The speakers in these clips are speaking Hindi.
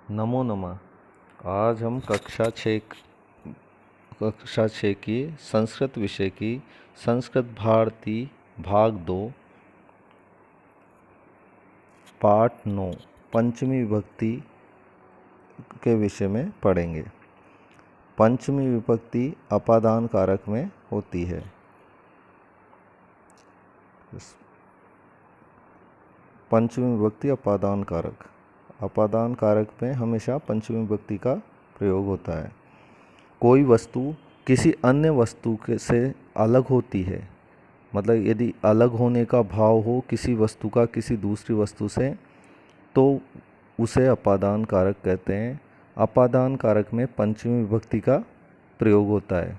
नमो नमः। आज हम कक्षा छः की संस्कृत विषय की संस्कृत भारती भाग 2 पाठ 9 पंचमी विभक्ति के विषय में पढ़ेंगे। पंचमी विभक्ति अपादान कारक में होती है। पंचमी विभक्ति अपादान कारक में हमेशा पंचमी विभक्ति का प्रयोग होता है। कोई वस्तु किसी अन्य वस्तु से अलग होती है, मतलब यदि अलग होने का भाव हो किसी वस्तु का किसी दूसरी वस्तु से, तो उसे अपादान कारक कहते हैं। अपादान कारक में पंचमी विभक्ति का प्रयोग होता है।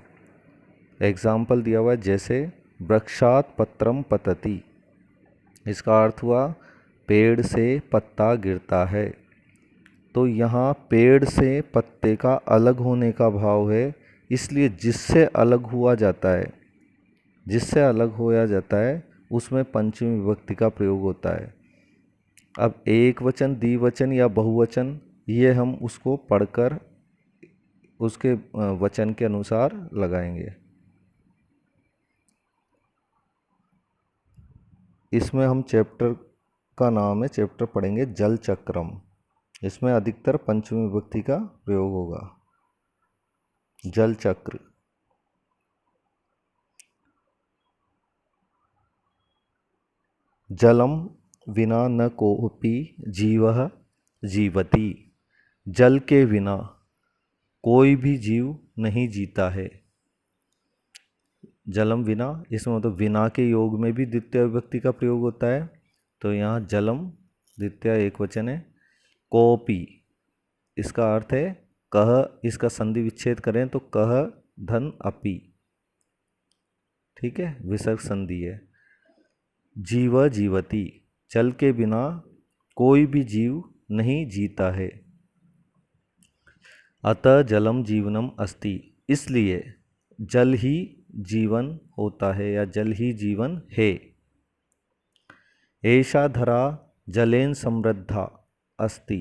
एग्जाम्पल दिया हुआ है, जैसे वृक्षात् पत्रम पतति। इसका अर्थ हुआ पेड़ से पत्ता गिरता है। तो यहाँ पेड़ से पत्ते का अलग होने का भाव है, इसलिए जिससे अलग होया जाता है उसमें पंचमी विभक्ति का प्रयोग होता है। अब एक वचन, द्विवचन या बहुवचन, ये हम उसको पढ़कर उसके वचन के अनुसार लगाएंगे। इसमें हम चैप्टर का नाम है, चैप्टर पढ़ेंगे जल चक्रम। इसमें अधिकतर पंचमी विभक्ति का प्रयोग होगा। जल चक्र। जलम विना न कोपि जीवः जीवति। जल के बिना कोई भी जीव नहीं जीता है। जलम विना, इसमें मतलब विना के योग में भी द्वितीय विभक्ति का प्रयोग होता है। तो यहाँ जलम द्वितीय एक वचन है। कोपि, इसका अर्थ है कह, इसका संधि विच्छेद करें तो कह धन अपि, ठीक है, विसर्ग संधि है। जीव जीवति, जल के बिना कोई भी जीव नहीं जीता है। अतः जलम जीवनम अस्ति, इसलिए जल ही जीवन होता है या जल ही जीवन है। एषा धरा जलेन समृद्धा अस्ति।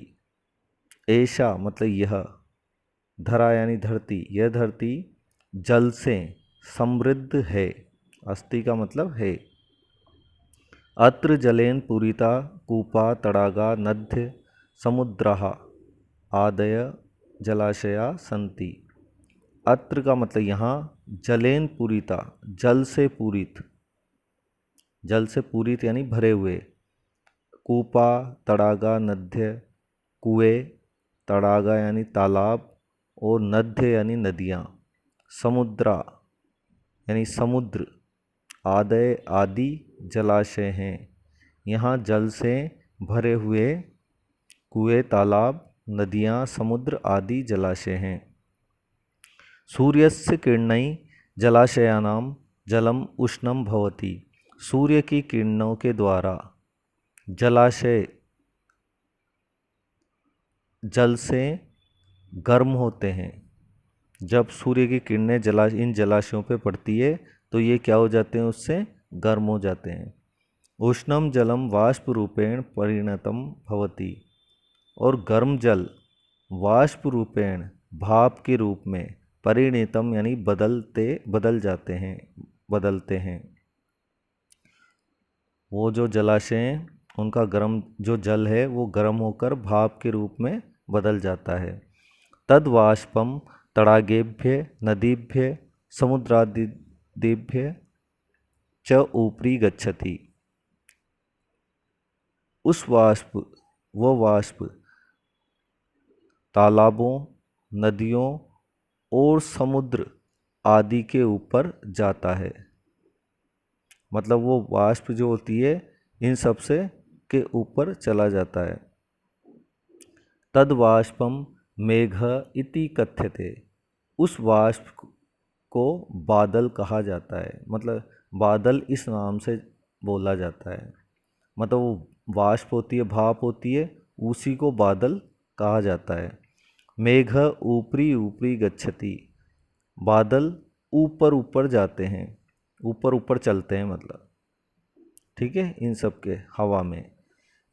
ऐशा मतलब यह, धरा यानी धरती, यह धरती जल से समृद्ध है। अस्ति का मतलब है। अत्र जलेन पूरिता कूपा तड़ागा नद्य समुद्राः आदय जलाशया सन्ति। अत्र का मतलब यहाँ, जलेन पूरिता, जल से पूरित यानी भरे हुए। कूपा तड़ागा नद्य, कुएं, तड़ागा यानी तालाब, और नद्य यानी नदियाँ, समुद्रा यानी समुद्र, आदय आदि जलाशय हैं। यहाँ जल से भरे हुए कुएं, तालाब, नदियाँ, समुद्र आदि जलाशय हैं। सूर्यस्य किरणैः जलाशयानां जलम उष्णं भवति। सूर्य की किरणों के द्वारा जलाशय जल से गर्म होते हैं। जब सूर्य की किरणें इन जलाशयों पे पड़ती है तो ये क्या हो जाते हैं, उससे गर्म हो जाते हैं। उष्णम जलम वाष्प रूपेण परिणतम भवति। और गर्म जल वाष्प रूपेण, भाप के रूप में, परिणतम यानी बदलते हैं। वो जो जलाशय हैं उनका गर्म जो जल है वो गर्म होकर भाप के रूप में बदल जाता है। तद वाष्पम तड़ागेभ्य नदीभ्य समुद्रादिभ्य च ऊपरी गच्छति। वो वाष्प तालाबों, नदियों और समुद्र आदि के ऊपर जाता है। मतलब वो वाष्प जो होती है इन सब से के ऊपर चला जाता है। तद वाष्पम मेघ इति कथ्यते। उस वाष्प को बादल कहा जाता है। मतलब बादल इस नाम से बोला जाता है। मतलब वो वाष्प होती है, भाप होती है, उसी को बादल कहा जाता है। मेघ ऊपरी ऊपरी गच्छति। बादल ऊपर ऊपर जाते हैं, ऊपर ऊपर चलते हैं, मतलब ठीक है, इन सब के हवा में।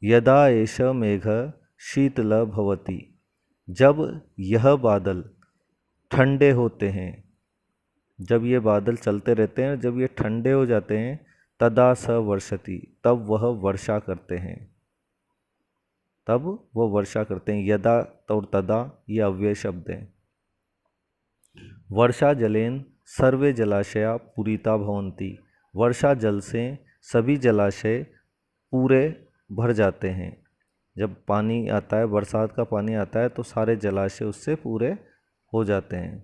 यदा एष मेघ शीतल भवति। जब यह बादल ठंडे होते हैं, जब ये बादल चलते रहते हैं, जब ये ठंडे हो जाते हैं, तदा स वर्षति, तब वह वर्षा करते हैं, तब वो वर्षा करते हैं। यदा और तदा ये अव्यय शब्द हैं। वर्षा जलेन सर्वे जलाशया पूरिता भवन्ति, वर्षा जल से सभी जलाशय पूरे भर जाते हैं। जब पानी आता है, बरसात का पानी आता है, तो सारे जलाशय उससे पूरे हो जाते हैं।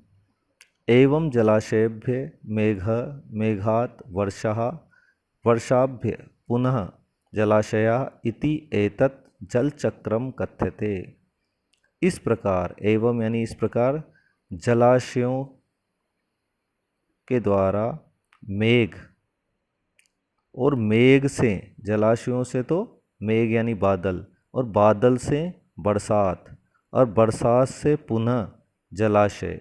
एवं जलाशयेभ्य मेघात वर्षः वर्षाभ्य पुनः जलाशया इति एतत् जलचक्रम कथ्यते। इस प्रकार, एवं यानी इस प्रकार, जलाशयों के द्वारा मेघ, और मेघ से, जलाशयों से तो मेघ यानी बादल, और बादल से बरसात, और बरसात से पुनः जलाशय,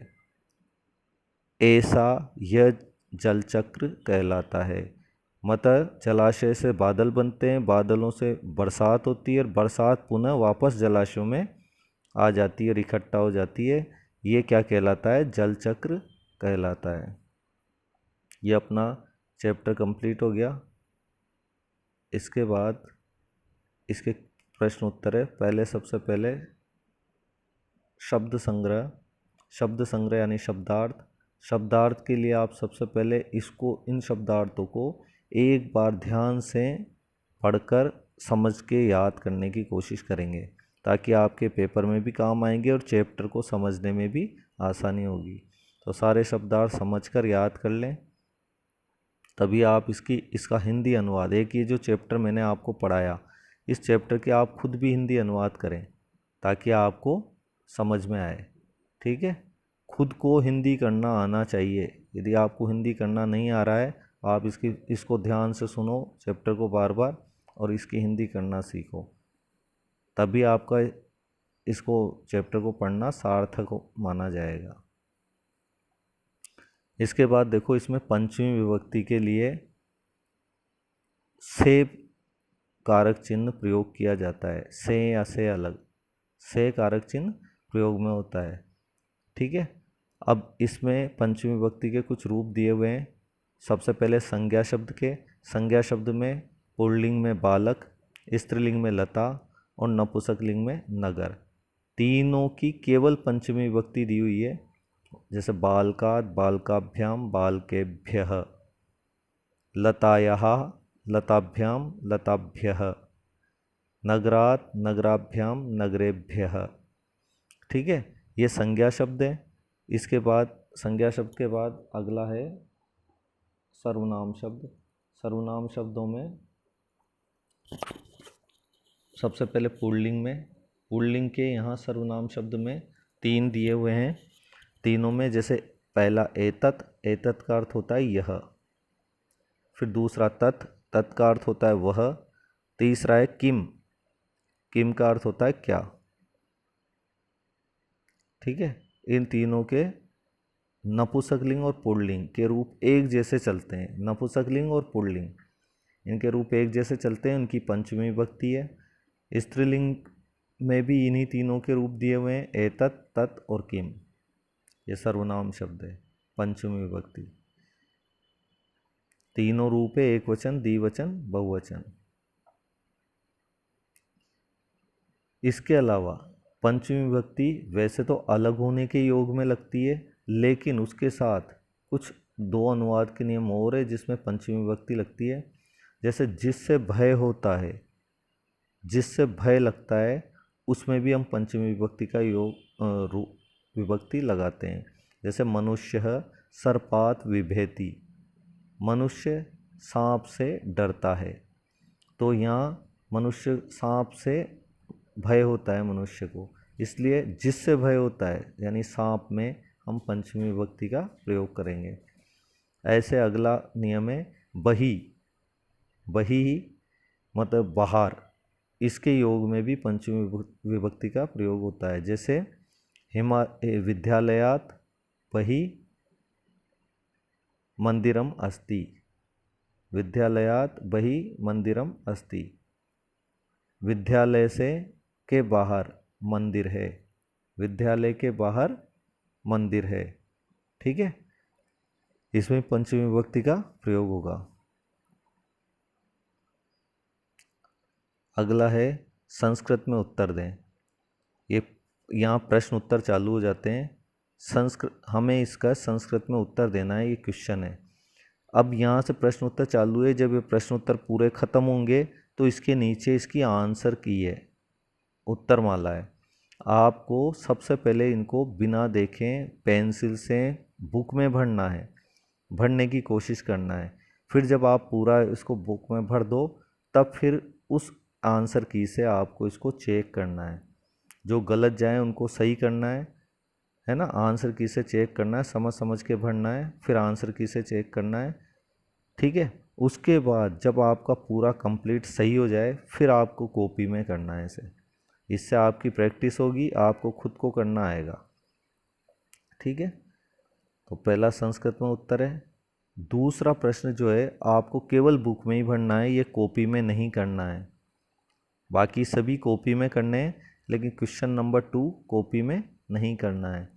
ऐसा यह जलचक्र कहलाता है। मतलब जलाशय से बादल बनते हैं, बादलों से बरसात होती है, और बरसात पुनः वापस जलाशयों में आ जाती है और इकट्ठा हो जाती है। ये क्या कहलाता है? जलचक्र कहलाता है। ये अपना चैप्टर कंप्लीट हो गया। इसके बाद इसके प्रश्न उत्तर है। पहले, सबसे पहले शब्द संग्रह। शब्द संग्रह यानी शब्दार्थ। शब्दार्थ के लिए आप सबसे पहले इन शब्दार्थों को एक बार ध्यान से पढ़कर समझ के याद करने की कोशिश करेंगे, ताकि आपके पेपर में भी काम आएंगे और चैप्टर को समझने में भी आसानी होगी। तो सारे शब्दार्थ समझकर याद कर लें, तभी आप इसका हिंदी अनुवाद, एक ये जो चैप्टर मैंने आपको पढ़ाया, इस चैप्टर के आप खुद भी हिंदी अनुवाद करें, ताकि आपको समझ में आए। ठीक है? खुद को हिंदी करना आना चाहिए। यदि आपको हिंदी करना नहीं आ रहा है, आप इसको ध्यान से सुनो चैप्टर को बार बार, और इसकी हिंदी करना सीखो, तभी आपका इसको चैप्टर को पढ़ना सार्थक माना जाएगा। इसके बाद देखो, इसमें पंचमी विभक्ति के लिए से कारक चिन्ह प्रयोग किया जाता है। से या से अलग, से कारक चिन्ह प्रयोग में होता है। ठीक है? अब इसमें पंचमी विभक्ति के कुछ रूप दिए हुए हैं। सबसे पहले संज्ञा शब्द के। संज्ञा शब्द में पुल्लिंग में बालक, स्त्रीलिंग में लता, और नपुंसकलिंग में नगर। तीनों की केवल पंचमी विभक्ति दी हुई है। जैसे बालकात्, बालकाभ्याम, बालकेभ्यः, लतायाः, लताभ्याम, लताभ्यः, नगरात्, नगराभ्याम, नगरेभ्यः। ठीक है? ये संज्ञा शब्द है। इसके बाद, संज्ञा शब्द के बाद अगला है सर्वनाम शब्द। सर्वनाम शब्दों में सबसे पहले पुल्लिंग में, पुल्लिंग के यहाँ सर्वनाम शब्द में 3 दिए हुए हैं। तीनों में जैसे पहला एतत्, एतत् का अर्थ होता है यह। फिर दूसरा तत्, तत् का अर्थ होता है वह। तीसरा है किम, किम का अर्थ होता है क्या। ठीक है? इन तीनों के नपुंसकलिंग और पुल्लिंग के रूप एक जैसे चलते हैं। नपुंसकलिंग और पुल्लिंग, इनके रूप एक जैसे चलते हैं। उनकी पंचमी विभक्ति है। स्त्रीलिंग में भी इन्हीं तीनों के रूप दिए हुए हैं, एतत्, तत् और किम। ये सर्वनाम शब्द है, पंचमी विभक्ति। तीनों रूप है, एक वचन, द्विवचन, बहुवचन। इसके अलावा पंचमी विभक्ति वैसे तो अलग होने के योग में लगती है, लेकिन उसके साथ कुछ 2 अनुवाद के नियम और है जिसमें पंचमी विभक्ति लगती है। जैसे जिससे भय होता है, जिससे भय लगता है, उसमें भी हम पंचमी विभक्ति का विभक्ति लगाते हैं। जैसे मनुष्य सर्पात् बिभेति, मनुष्य सांप से डरता है। तो यहाँ मनुष्य, सांप से भय होता है मनुष्य को, इसलिए जिससे भय होता है यानी सांप में हम पंचमी विभक्ति का प्रयोग करेंगे। ऐसे अगला नियम है बही। बही मतलब बाहर, इसके योग में भी पंचमी विभक्ति का प्रयोग होता है। जैसे विद्यालयात् बही मंदिरम अस्ति, विद्यालयात् बही मंदिरम अस्ति, विद्यालय से के बाहर मंदिर है, विद्यालय के बाहर मंदिर है। ठीक है, इसमें पंचमी विभक्ति का प्रयोग होगा। अगला है संस्कृत में उत्तर दें। ये यहाँ प्रश्न उत्तर चालू हो जाते हैं। हमें इसका संस्कृत में उत्तर देना है, ये क्वेश्चन है। अब यहाँ से प्रश्न उत्तर चालू है। जब ये प्रश्न उत्तर पूरे खत्म होंगे तो इसके नीचे इसकी आंसर की है, उत्तर माला है। आपको सबसे पहले इनको बिना देखे पेंसिल से बुक में भरना है, भरने की कोशिश करना है। फिर जब आप पूरा इसको बुक में भर दो तब फिर उस आंसर की से आपको इसको चेक करना है। जो गलत जाए उनको सही करना है ना। आंसर की से चेक करना है, समझ समझ के भरना है, फिर आंसर की से चेक करना है। ठीक है, उसके बाद जब आपका पूरा कंप्लीट सही हो जाए फिर आपको कॉपी में करना है इसे। इससे आपकी प्रैक्टिस होगी, आपको खुद को करना आएगा। ठीक है, तो पहला संस्कृत में उत्तर है। दूसरा प्रश्न जो है आपको केवल बुक में ही भरना है, ये कॉपी में नहीं करना है। बाकी सभी कॉपी में करने हैं, लेकिन क्वेश्चन नंबर 2 कॉपी में नहीं करना है,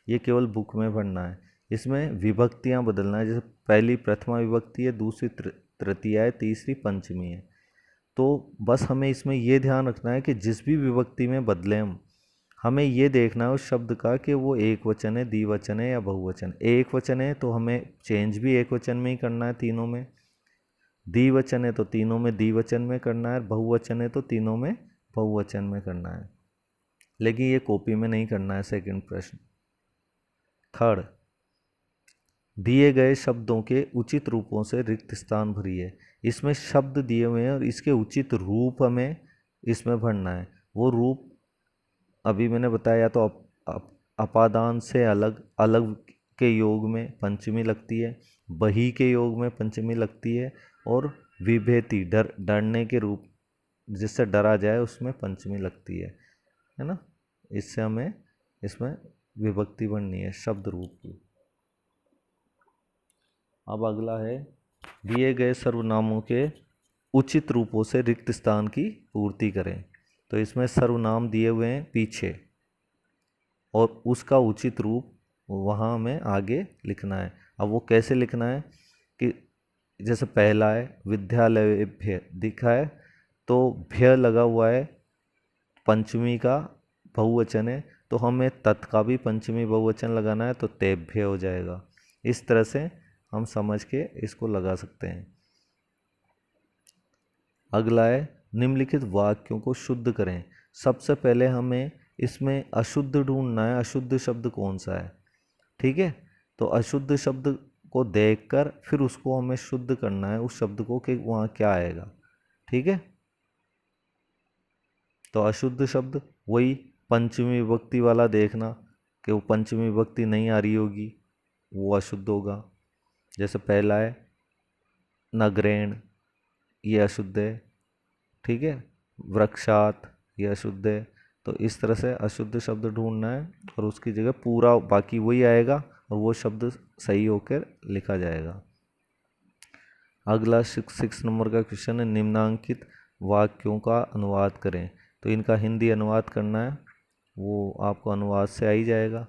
ये केवल बुक में भरना है। इसमें विभक्तियां बदलना है, जैसे पहली प्रथमा विभक्ति है, दूसरी तृतीया है, तीसरी पंचमी है। तो बस हमें इसमें ये ध्यान रखना है कि जिस भी विभक्ति में बदले हमें ये देखना है उस शब्द का कि वो एक वचन है, द्विवचन है या बहुवचन। एक वचन है तो हमें चेंज भी एक वचन में ही करना है तीनों में, द्विवचन है तो तीनों में द्विवचन में करना है, बहुवचन है तो तीनों में बहुवचन में करना है। लेकिन ये कॉपी में नहीं करना है। सेकंड प्रश्न। थर्ड, दिए गए शब्दों के उचित रूपों से रिक्त स्थान भरिए। इसमें शब्द दिए हुए हैं और इसके उचित रूप हमें इसमें भरना है। वो रूप अभी मैंने बताया, तो अपादान से अलग, अलग के योग में पंचमी लगती है, बही के योग में पंचमी लगती है, और विभेति डरने के रूप जिससे डरा जाए उसमें पंचमी लगती है ना। इससे हमें इसमें विभक्ति बननी है शब्द रूप की। अब अगला है दिए गए सर्वनामों के उचित रूपों से रिक्त स्थान की पूर्ति करें। तो इसमें सर्वनाम दिए हुए हैं पीछे और उसका उचित रूप वहाँ हमें आगे लिखना है। अब वो कैसे लिखना है कि जैसे पहला है विद्यालयभ्य दिखा है तो भ्य लगा हुआ है, पंचमी का बहुवचन है, तो हमें तत् का भी पंचमी बहुवचन लगाना है, तो तेभ्य हो जाएगा। इस तरह से हम समझ के इसको लगा सकते हैं। अगला है निम्नलिखित वाक्यों को शुद्ध करें। सबसे पहले हमें इसमें अशुद्ध ढूंढना है, अशुद्ध शब्द कौन सा है। ठीक है, तो अशुद्ध शब्द को देखकर फिर उसको हमें शुद्ध करना है, उस शब्द को, कि वहाँ क्या आएगा। ठीक है, तो अशुद्ध शब्द वही पंचमी विभक्ति वाला देखना कि वो पंचमी विभक्ति नहीं आ रही होगी, वो अशुद्ध होगा। जैसे पहला है नगरेण, ये अशुद्ध है। ठीक है, वृक्षात, ये अशुद्ध है। तो इस तरह से अशुद्ध शब्द ढूंढना है और उसकी जगह पूरा बाकी वही आएगा और वो शब्द सही होकर लिखा जाएगा। अगला 6 नंबर का क्वेश्चन है निम्नांकित वाक्यों का अनुवाद करें। तो इनका हिंदी अनुवाद करना है, वो आपको अनुवाद से आ ही जाएगा।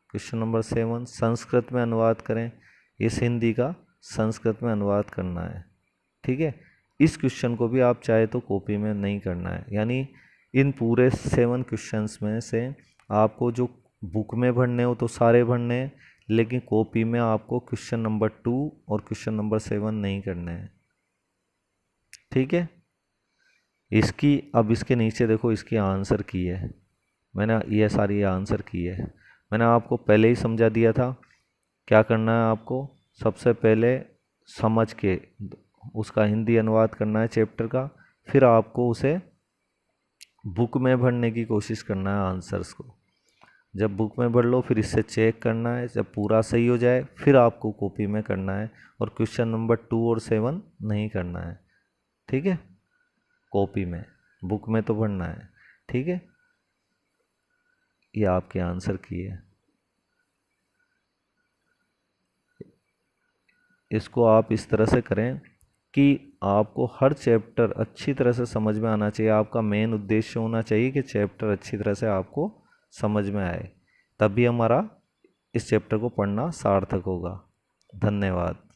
क्वेश्चन नंबर 7 संस्कृत में अनुवाद करें। इस हिंदी का संस्कृत में अनुवाद करना है। ठीक है, इस क्वेश्चन को भी आप चाहे तो कॉपी में नहीं करना है, यानी इन पूरे 7 क्वेश्चंस में से आपको जो बुक में भरने हो तो सारे भरने हैं, लेकिन कॉपी में आपको क्वेश्चन नंबर 2 और क्वेश्चन नंबर 7 नहीं करने हैं। ठीक है, अब इसके नीचे देखो, इसकी आंसर की है मैंने, ये सारी आंसर की है। मैंने आपको पहले ही समझा दिया था क्या करना है। आपको सबसे पहले समझ के उसका हिंदी अनुवाद करना है चैप्टर का, फिर आपको उसे बुक में भरने की कोशिश करना है आंसर्स को। जब बुक में भर लो फिर इससे चेक करना है, जब पूरा सही हो जाए फिर आपको कॉपी में करना है, और क्वेश्चन नंबर 2 और 7 नहीं करना है। ठीक है, कॉपी में, बुक में तो भरना है। ठीक है, ये आपके आंसर की है। इसको आप इस तरह से करें कि आपको हर चैप्टर अच्छी तरह से समझ में आना चाहिए। आपका मेन उद्देश्य होना चाहिए कि चैप्टर अच्छी तरह से आपको समझ में आए, तभी हमारा इस चैप्टर को पढ़ना सार्थक होगा। धन्यवाद।